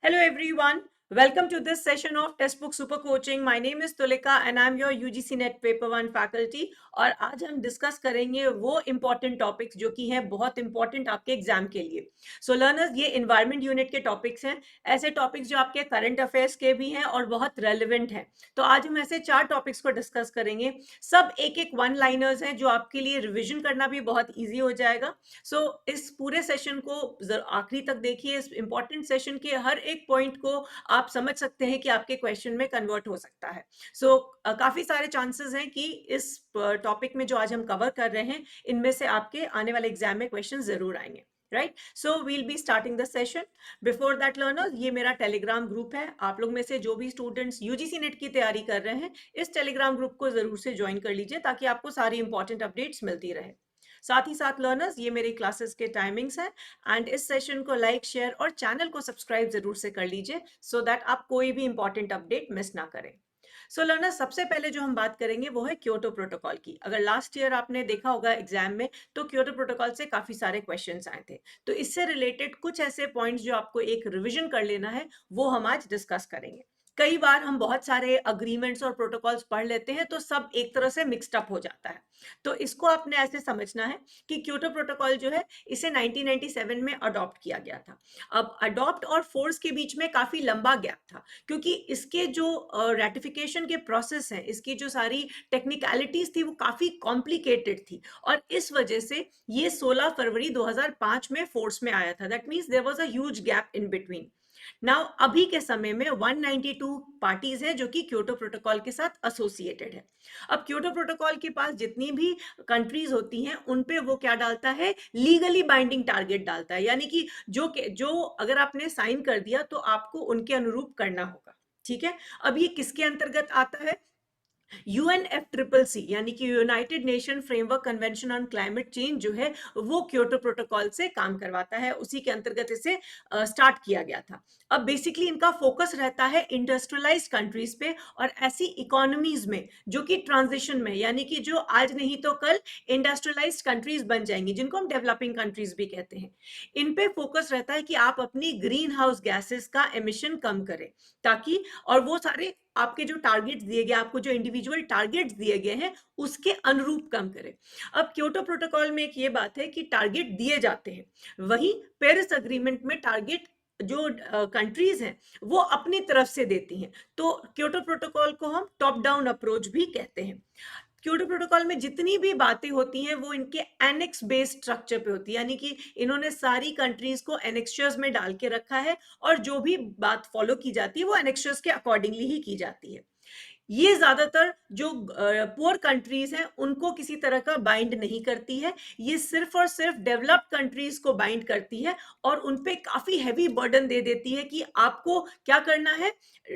Hello everyone. Welcome to this session of Textbook Super Coaching. My name is Tulika and I'm your UGC Net Paper 1 faculty. और आज हम discuss करेंगे वो important topics जो कि हैं बहुत इंपॉर्टेंट आपके एग्जाम के लिए. सो लर्नर्स, ये इन्वायरमेंट यूनिट के टॉपिक्स हैं, ऐसे टॉपिक्स जो आपके करंट अफेयर्स के भी हैं और बहुत रेलिवेंट हैं. तो आज हम ऐसे 4 टॉपिक्स को डिस्कस करेंगे. सब एक एक वन लाइनर्स हैं जो आपके लिए रिविजन करना भी बहुत ईजी हो जाएगा. सो इस पूरे सेशन को आखिरी तक देखिए. इस इंपॉर्टेंट सेशन के हर एक पॉइंट को आप समझ सकते हैं कि आपके क्वेश्चन में कन्वर्ट हो सकता है. सो काफी सारे चांसेस हैं कि इस टॉपिक में जो आज हम कवर कर रहे हैं इनमें से आपके आने वाले एग्जाम में क्वेश्चन जरूर आएंगे. Right, so we'll be starting the session. Before that learners, ये मेरा टेलीग्राम ग्रुप है. आप लोग में से जो भी स्टूडेंट्स यूजीसी नेट की तैयारी कर रहे हैं इस टेलीग्राम ग्रुप को जरूर से ज्वाइन कर लीजिए ताकि आपको सारी इंपॉर्टेंट अपडेट्स मिलती रहे. साथ ही साथ लर्नर्स, ये मेरी क्लासेस के टाइमिंग्स हैं एंड इस सेशन को लाइक, शेयर और चैनल को सब्सक्राइब जरूर से कर लीजिए सो दैट आप कोई भी इंपॉर्टेंट अपडेट मिस ना करें. सो लर्नर्स, सबसे पहले जो हम बात करेंगे वो है क्योटो प्रोटोकॉल की. अगर लास्ट ईयर आपने देखा होगा एग्जाम में तो क्योटो प्रोटोकॉल से काफी सारे क्वेश्चंस आए थे. तो इससे रिलेटेड कुछ ऐसे पॉइंट्स जो आपको एक रिवीजन कर लेना है वो हम आज डिस्कस करेंगे. कई बार हम बहुत सारे अग्रीमेंट्स और प्रोटोकॉल्स पढ़ लेते हैं तो सब एक तरह से मिक्सड अप हो जाता है. तो इसको आपने ऐसे समझना है कि क्योटो प्रोटोकॉल जो है इसे 1997 में अडॉप्ट किया गया था. अब अडॉप्ट और फोर्स के बीच में काफी लंबा गैप था क्योंकि इसके जो रेटिफिकेशन के प्रोसेस हैं, इसकी जो सारी टेक्निकलिटीज थी वो काफी कॉम्प्लिकेटेड थी और इस वजह से ये 16 फरवरी 2005 में फोर्स में आया था. That means there was a huge gap in between. Now अभी के समय में 192 पार्टीज है जो कि क्योटो प्रोटोकॉल के साथ एसोसिएटेड है. अब क्योटो प्रोटोकॉल के पास जितनी भी कंट्रीज होती हैं उन पे वो क्या डालता है, लीगली बाइंडिंग टारगेट डालता है. यानी कि जो अगर आपने साइन कर दिया तो आपको उनके अनुरूप करना होगा. ठीक है, अब ये किसके अंतर्गत आता है? UNFCCC यानी कि United nation framework convention on climate change जो है वो क्योटो प्रोटोकॉल से काम करवाता है. उसी के अंतर्गत इसे स्टार्ट किया गया था. अब बेसिकली इनका फोकस रहता है इंडस्ट्रियलाइज्ड कंट्रीज पे और ऐसी इकोनॉमीज में जो कि ट्रांजिशन में, यानी कि जो आज नहीं तो कल इंडस्ट्रियलाइज्ड कंट्रीज बन जाएंगी, जिनको हम डेवलपिंग कंट्रीज भी कहते हैं. इन पे फोकस रहता है कि आप अपनी ग्रीन हाउस गैसेस का एमिशन कम करें ताकि, और वो सारे आपके जो टारगेट्स दिए गए, आपको जो इंडिविजुअल टारगेट्स दिए गए हैं उसके अनुरूप कम करें. अब क्योटो प्रोटोकॉल में एक ये बात है कि टारगेट दिए जाते हैं, वहीं पेरिस अग्रीमेंट में टारगेट जो कंट्रीज हैं वो अपनी तरफ से देती हैं. तो क्योटो प्रोटोकॉल को हम टॉप डाउन अप्रोच भी कहते हैं. क्योटो प्रोटोकॉल में जितनी भी बातें होती हैं वो इनके एनेक्स बेस्ड स्ट्रक्चर पे होती है, यानी कि इन्होंने सारी कंट्रीज को एनेक्सचर्स में डाल के रखा है और जो भी बात फॉलो की जाती है वो एनेक्सचर्स के अकॉर्डिंगली ही की जाती है. ये ज्यादातर जो पुअर कंट्रीज हैं उनको किसी तरह का बाइंड नहीं करती है, ये सिर्फ और सिर्फ डेवलप्ड कंट्रीज को बाइंड करती है और उनपे काफी हैवी बर्डन दे देती है कि आपको क्या करना है,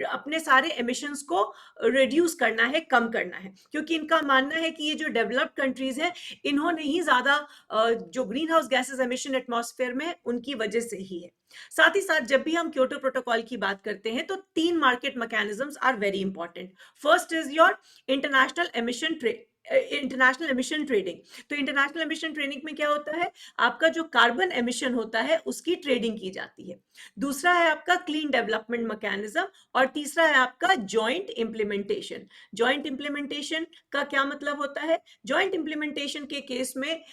अपने सारे एमिशंस को रिड्यूस करना है, कम करना है. क्योंकि इनका मानना है कि ये जो डेवलप्ड कंट्रीज हैं इन्होंने ही ज्यादा जो green house gases emission atmosphere में उनकी वजह से ही है. साथ ही साथ जब भी हम क्योटो प्रोटोकॉल की बात करते हैं तो 3 market mechanisms are very important. First is your international emission trading. तो इंटरनेशनल एमिशन ट्रेडिंग में क्या होता है, आपका जो कार्बन एमिशन होता है उसकी ट्रेडिंग की जाती है. दूसरा है आपका क्लीन डेवलपमेंट मैकेनिज्म और तीसरा है आपका जॉइंट इंप्लीमेंटेशन. जॉइंट इंप्लीमेंटेशन का क्या मतलब होता है? जॉइंट इंप्लीमेंटेशन के केस में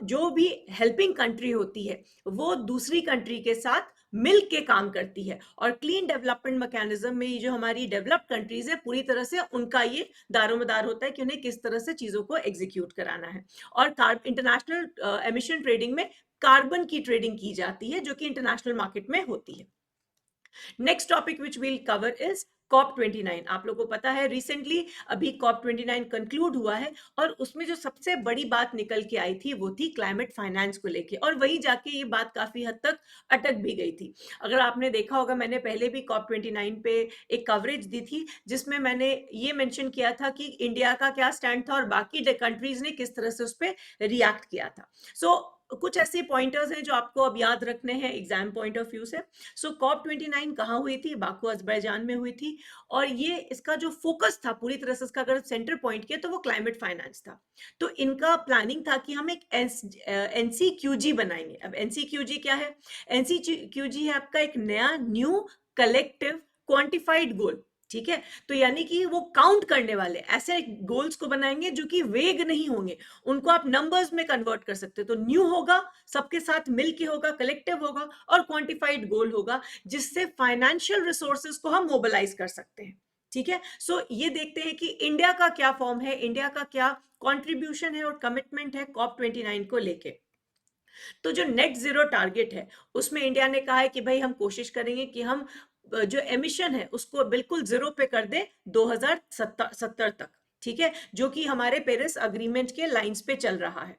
जो भी हेल्पिंग कंट्री होती है वो दूसरी कंट्री के साथ मिल के काम करती है. और क्लीन डेवलपमेंट मैकेनिज्म में ये जो हमारी डेवलप्ड कंट्रीज है पूरी तरह से उनका ये दारोमदार होता है कि उन्हें किस तरह से चीजों को एग्जीक्यूट कराना है. और इंटरनेशनल एमिशन ट्रेडिंग में कार्बन की ट्रेडिंग की जाती है जो कि इंटरनेशनल मार्केट में होती है. Next topic which will cover is COP29. आप लोगों को पता है रिसेंटली अभी COP29 कंक्लूड हुआ है और उसमें जो सबसे बड़ी बात निकल के आई थी वो थी क्लाइमेट फाइनेंस को लेके, और वही जाके ये बात काफी हद तक अटक भी गई थी. अगर आपने देखा होगा मैंने पहले भी COP29 पे एक कवरेज दी थी जिसमें मैंने ये मेंशन किया था कि इंडिया का क्या स्टैंड था और बाकी कंट्रीज ने किस तरह से उस पर रिएक्ट किया था. सो कुछ ऐसे पॉइंटर्स हैं जो आपको अब याद रखने हैं एग्जाम पॉइंट ऑफ व्यू से. सो COP29 कहाँ हुई थी? बाकू अजरबैजान में हुई थी. और ये इसका जो फोकस था पूरी तरह से, इसका अगर सेंटर पॉइंट किया तो वो क्लाइमेट फाइनेंस था. तो इनका प्लानिंग था कि हम एक NCQG बनाएंगे. अब NCQG क्या है? NCQG है आपका एक नया न्यू कलेक्टिव क्वांटिफाइड गोल, ठीक है। तो यानी कि वो काउंट करने वाले ऐसे गोल्स को बनाएंगे जो कि वेग नहीं होंगे, उनको आप नंबर्स में कन्वर्ट कर सकते हो। तो न्यू होगा, सबके साथ मिलके होगा, कलेक्टिव होगा, और क्वांटिफाइड गोल होगा, जिससे फाइनेंशियल रिसोर्सेज को हम मोबिलाइज कर सकते हैं, ठीक है। सो ये देखते हैं कि इंडिया का क्या फॉर्म है, इंडिया का क्या कॉन्ट्रीब्यूशन है और कमिटमेंट है COP29 को लेके। तो जो नेट जीरो टारगेट है उसमें इंडिया ने कहा है कि भाई हम कोशिश करेंगे कि हम जो एमिशन है उसको बिल्कुल जीरो पे कर दें 2070 तक, ठीक है, जो कि हमारे पेरिस अग्रीमेंट के लाइंस पे चल रहा है।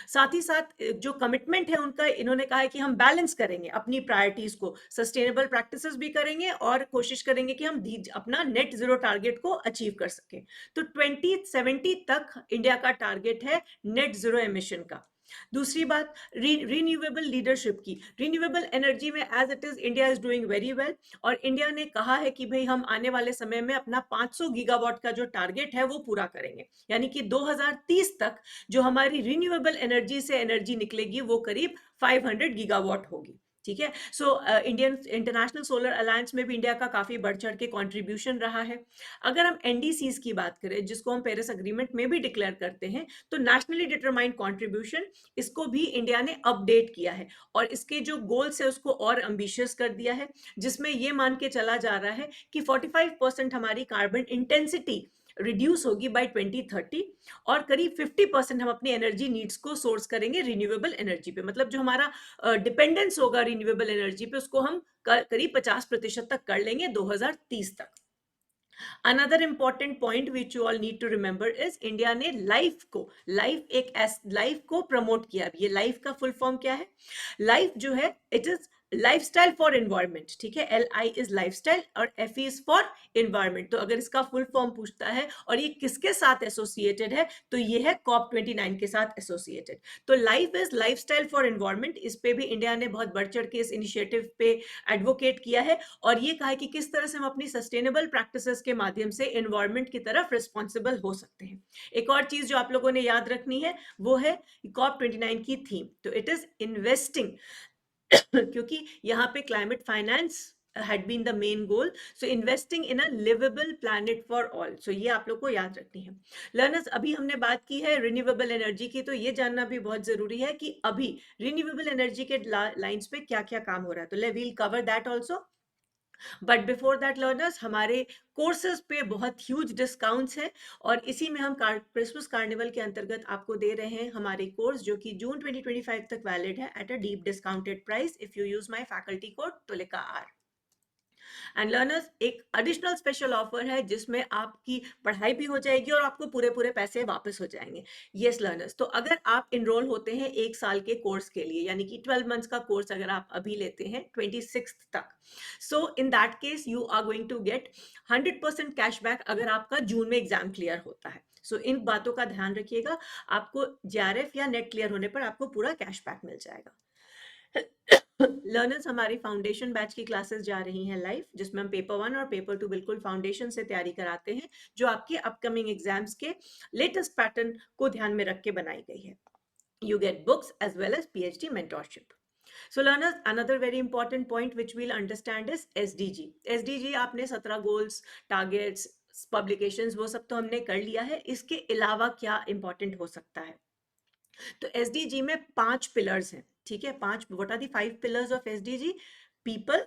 साथ ही साथ जो कमिटमेंट है उनका, इन्होंने कहा है कि हम बैलेंस करेंगे अपनी प्रायोरिटीज को, सस्टेनेबल प्रैक्टिसेस भी करेंगे और कोशिश करेंगे कि हम अपना नेट जीरो टारगेट को अचीव कर सकें। तो 2070 तक इंडिया का टारगेट है नेट जीरो एमिशन का। दूसरी बात, रिन्यूएबल लीडरशिप की। रिन्यूएबल एनर्जी में as it is India is doing very well, और इंडिया ने कहा है कि भाई हम आने वाले समय में अपना 500 गीगावाट का जो टारगेट है वो पूरा करेंगे, यानी कि 2030 तक जो हमारी रिन्यूएबल एनर्जी से एनर्जी निकलेगी वो करीब 500 गीगावाट होगी, ठीक है। So Indian international solar alliance में भी इंडिया का काफी बढ़ चढ़ के कंट्रीब्यूशन रहा है। अगर हम एनडीसीज की बात करें, जिसको हम पेरिस अग्रीमेंट में भी डिक्लेयर करते हैं, तो नेशनली डिटरमाइंड कंट्रीब्यूशन, इसको भी इंडिया ने अपडेट किया है और इसके जो गोल्स है उसको और एम्बिशियस कर दिया है, जिसमें ये मान के चला जा रहा है कि 45% हमारी कार्बन इंटेंसिटी रिड्यूस होगी बाय 2030, और करीब 50% हम अपनी एनर्जी नीड्स को सोर्स करेंगे रिन्यूएबल एनर्जी पे। मतलब जो हमारा डिपेंडेंस होगा रिन्यूएबल एनर्जी पे उसको हम करीब 50% तक कर लेंगे 2030 तक। Another important point which you all need to remember is, India ने लाइफ को प्रमोट किया। ये लाइफ का फुल फॉर्म क्या है? लाइफ जो है it is lifestyle for environment, ठीक है। LI इज लाइफस्टाइल और FE इज फॉर एनवायरमेंट। तो अगर इसका फुल फॉर्म पूछता है और ये किसके साथ एसोसिएटेड है, तो ये है COP29 के साथ एसोसिएटेड। तो life is lifestyle for environment, इस पे भी इंडिया ने बहुत बढ़ चढ़ के इस इनिशिएटिव पे एडवोकेट किया है और ये कहा है कि किस तरह से हम अपनी सस्टेनेबल प्रैक्टिसेस के माध्यम से एनवायरमेंट की तरफ रिस्पॉन्सिबल हो सकते हैं। एक और चीज जो आप लोगों ने याद रखनी है वो है COP29 की थीम। तो इट इज इन्वेस्टिंग क्योंकि यहाँ पे climate finance had been the main goal, so investing in a livable planet for all, so ये आप लोग को याद रखनी है। लर्नर्स, अभी हमने बात की है रिन्यूएबल एनर्जी की, तो ये जानना भी बहुत जरूरी है कि अभी रिन्यूएबल एनर्जी के लाइंस पे क्या क्या काम हो रहा है, तो we'll cover that also. But before that learners, हमारे कोर्सेज पे बहुत ह्यूज डिस्काउंट्स हैं और इसी में हम क्रिसमस कार्निवल के अंतर्गत आपको दे रहे हैं हमारे कोर्स, जो कि जून 2025 तक वैलिड है at a deep discounted price if you use my faculty code Tulika R. And learners, एक एडिशनल स्पेशल ऑफर है जिसमें आपकी पढ़ाई भी हो जाएगी और आपको पूरे पूरे पैसे वापस हो जाएंगे। यस लर्नर्स, तो अगर आप इनरोल होते हैं एक साल के कोर्स के लिए, यानी कि 12 मंथ्स का कोर्स अगर आप अभी लेते हैं 26 तक, so in that case you are going to get 100% cashback अगर आपका जून में एग्जाम क्लियर होता है। सो इन बातों का ध्यान रखिएगा, आपको JRF या नेट क्लियर होने पर आपको पूरा कैशबैक मिल जाएगा। लर्नर्स, हमारी फाउंडेशन बैच की क्लासेस जा रही हैं लाइव, जिसमें हम पेपर 1 और पेपर 2 बिल्कुल फाउंडेशन से तैयारी कराते हैं, जो आपके अपकमिंग एग्जाम्स के लेटेस्ट पैटर्न को ध्यान में रख के बनाई गई है। You get books as well as PhD mentorship. So learners, another very important point which we'll understand is SDG. SDG आपने 17 goals, targets, publications वो सब तो हमने कर लिया है, इसके अलावा क्या important हो सकता है? तो SDG में 5 पिलर्स हैं, ठीक है। 5, what are the 5 pillars of SDG? People,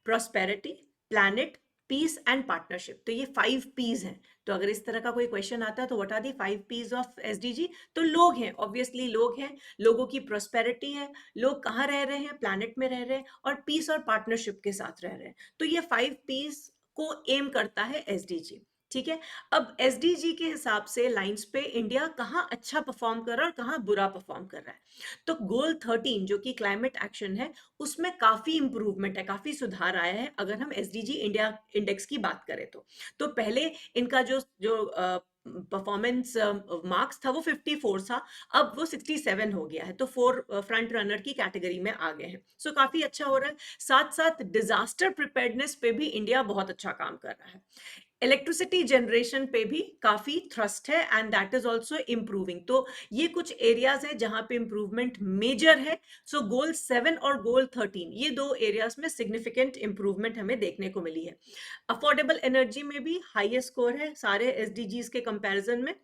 prosperity, planet, peace and partnership. तो ये 5 P's हैं। तो अगर इस तरह का कोई क्वेश्चन आता है तो what are the 5 P's of SDG? तो लोग हैं, ऑब्वियसली लोग हैं, लोगों की प्रॉस्पेरिटी है, लोग कहाँ रह रहे हैं, प्लैनेट में रह रहे हैं, और पीस और पार्टनरशिप के साथ रह रहे हैं। तो ये 5 P's को एम करता है SDG, ठीक है। अब SDG के हिसाब से लाइंस पे इंडिया कहाँ अच्छा परफॉर्म कर रहा है और कहाँ बुरा परफॉर्म कर रहा है। तो गोल 13 जो कि क्लाइमेट एक्शन है, उसमें काफी इंप्रूवमेंट है, काफी सुधार आया है अगर हम SDG इंडिया इंडेक्स की बात करें तो पहले इनका जो परफॉर्मेंस मार्क्स था वो 54 था, अब वो 67 हो गया है, तो 4 फ्रंट रनर की कैटेगरी में आ गए हैं। सो काफी अच्छा हो रहा है। साथ साथ डिजास्टर प्रिपेयर्डनेस पे भी इंडिया बहुत अच्छा काम कर रहा है। इलेक्ट्रिसिटी जनरेशन पे भी काफी थ्रस्ट है and that is also improving. तो ये कुछ एरियाज है जहां पे इम्प्रूवमेंट मेजर है। सो गोल 7 और गोल 13 ये दो एरियाज में सिग्निफिकेंट इम्प्रूवमेंट हमें देखने को मिली है। अफोर्डेबल एनर्जी में भी हाईएस्ट स्कोर है सारे एसडीजीज के कंपैरिजन में,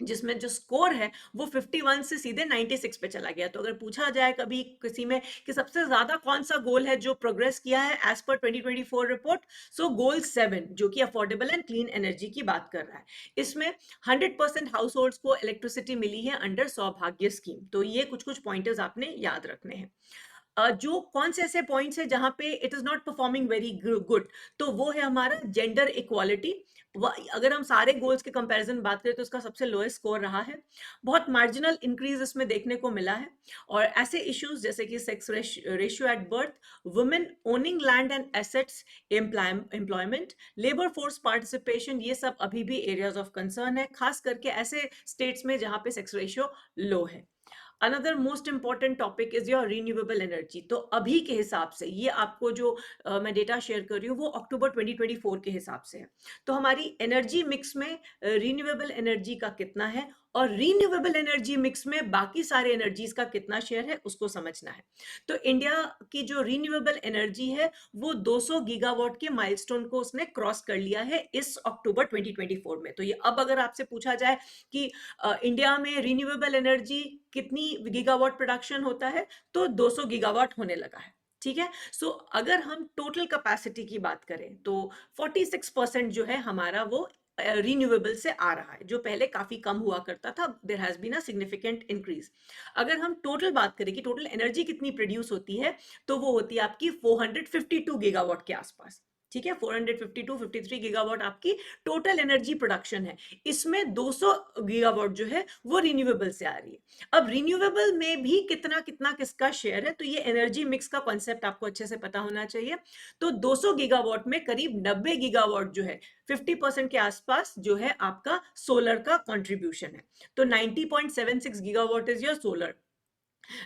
जिसमें जो स्कोर है वो 51 से सीधे 96 पे चला गया। तो अगर पूछा जाए कभी किसी में कि सबसे ज्यादा कौन सा गोल है जो प्रोग्रेस किया है एज पर 2024 रिपोर्ट, सो गोल 7 जो कि अफोर्डेबल एंड क्लीन एनर्जी की बात कर रहा है। इसमें 100% हाउस होल्ड्स को इलेक्ट्रिसिटी मिली है अंडर सौभाग्य स्कीम। तो ये कुछ कुछ पॉइंटर्स आपने याद रखने हैं। जो कौन से ऐसे पॉइंट्स है जहां पे it is not performing very good, तो वो है हमारा जेंडर इक्वालिटी। अगर हम सारे गोल्स के कंपैरिजन बात करें तो इसका सबसे लोएस्ट स्कोर रहा है। बहुत मार्जिनल इंक्रीज इसमें देखने को मिला है। और ऐसे इश्यूज जैसे कि sex ratio at birth, women owning land and assets, employment, labour force participation, ये सब अभी भी एरियाज ऑफ कंसर्न है, खास करके ऐसे स्टेट्स में जहां पे सेक्स रेशियो लो है। Another most important topic is your renewable energy. तो अभी के हिसाब से ये आपको जो मैं डेटा शेयर कर रही हूँ वो अक्टूबर 2024 के हिसाब से है। तो हमारी एनर्जी मिक्स में रिन्यूएबल एनर्जी का कितना है और रिन्यूएबल एनर्जी मिक्स में बाकी सारे एनर्जीज का कितना शेयर है उसको समझना है। तो इंडिया की जो रिन्यूएबल एनर्जी है वो 200 गीगावाट के माइलस्टोन को उसने क्रॉस कर लिया है इस अक्टूबर 2024 में। तो ये अब अगर आपसे पूछा जाए कि इंडिया में रिन्यूएबल एनर्जी कितनी गीगावाट प्रोडक्शन होता है, तो 200 गीगावाट होने लगा है। ठीक है। सो अगर हम टोटल कैपेसिटी की बात करें तो 46% जो है हमारा वो रिन्यूएबल से आ रहा है, जो पहले काफी कम हुआ करता था। There has been a significant increase. अगर हम टोटल बात करें कि टोटल एनर्जी कितनी प्रोड्यूस होती है, तो वो होती है आपकी 452 गीगावाट के आसपास। ठीक है, 452-53 गीगावाट आपकी टोटल एनर्जी प्रोडक्शन है। इसमें 200 गीगावाट जो है वो रिन्यूएबल से आ रही है। अब रिन्यूएबल में भी कितना कितना किसका शेयर है, तो ये एनर्जी मिक्स का कॉन्सेप्ट आपको अच्छे से पता होना चाहिए। तो 200 गीगावाट में करीब 90 गीगावाट जो है, 50% के आसपास जो है आपका सोलर का कंट्रीब्यूशन है। तो 90.76 gigawatt is your solar.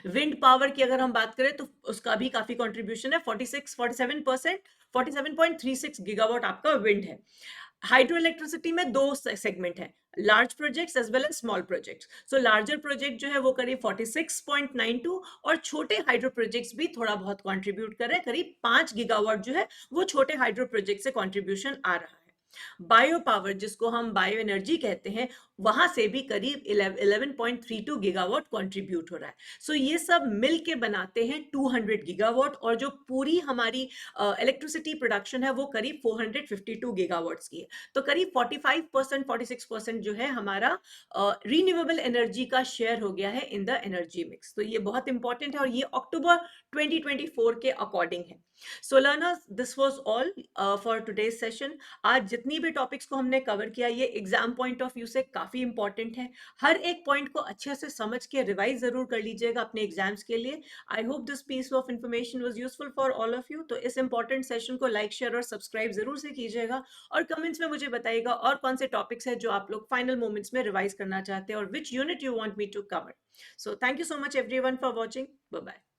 Wind power की अगर हम बात करें तो उसका भी काफी कंट्रीब्यूशन है, 47%, 47.36 गीगावाट आपका विंड है। हाइड्रो इलेक्ट्रिसिटी में दो सेगमेंट है, large projects as well as small projects. So larger project जो है वो करीब 46.92 और छोटे हाइड्रो प्रोजेक्ट्स भी थोड़ा बहुत कंट्रीब्यूट कर रहे हैं, करीब 5 गीगावाट जो है वो छोटे हाइड्रो प्रोजेक्ट से कंट्रीब्यूशन आ रहा है। बायो पावर जिसको हम बायो एनर्जी कहते हैं, वहां से भी करीब 11.32 गीगावाट कंट्रीब्यूट हो रहा है। सो ये सब मिल के बनाते हैं 200 गीगावाट, और जो पूरी हमारी इलेक्ट्रिसिटी प्रोडक्शन है वो करीब 452 गीगावाट्स की है। तो करीब 45%, 46% जो है हमारा रिन्यूएबल एनर्जी का शेयर हो गया है इन द एनर्जी मिक्स। तो ये बहुत इंपॉर्टेंट है और ये अक्टूबर 2024 के अकॉर्डिंग है। सो learners, this was all for today's session. आज जितनी भी टॉपिक्स को हमने कवर किया ये एग्जाम पॉइंट ऑफ व्यू से काफी इंपॉर्टेंट है। हर एक पॉइंट को अच्छे से समझ के रिवाइज जरूर कर लीजिएगा अपने एग्जाम्स के लिए। I hope this piece of information was useful for all of you. तो इस इंपॉर्टेंट सेशन को लाइक, शेयर और सब्सक्राइब जरूर से कीजिएगा और कमेंट्स में मुझे बताइएगा और कौन से टॉपिक्स है जो आप लोग फाइनल मोमेंट्स में रिवाइज करना चाहते हैं और which unit you want me to cover. So thank you so much everyone for watching. Bye bye.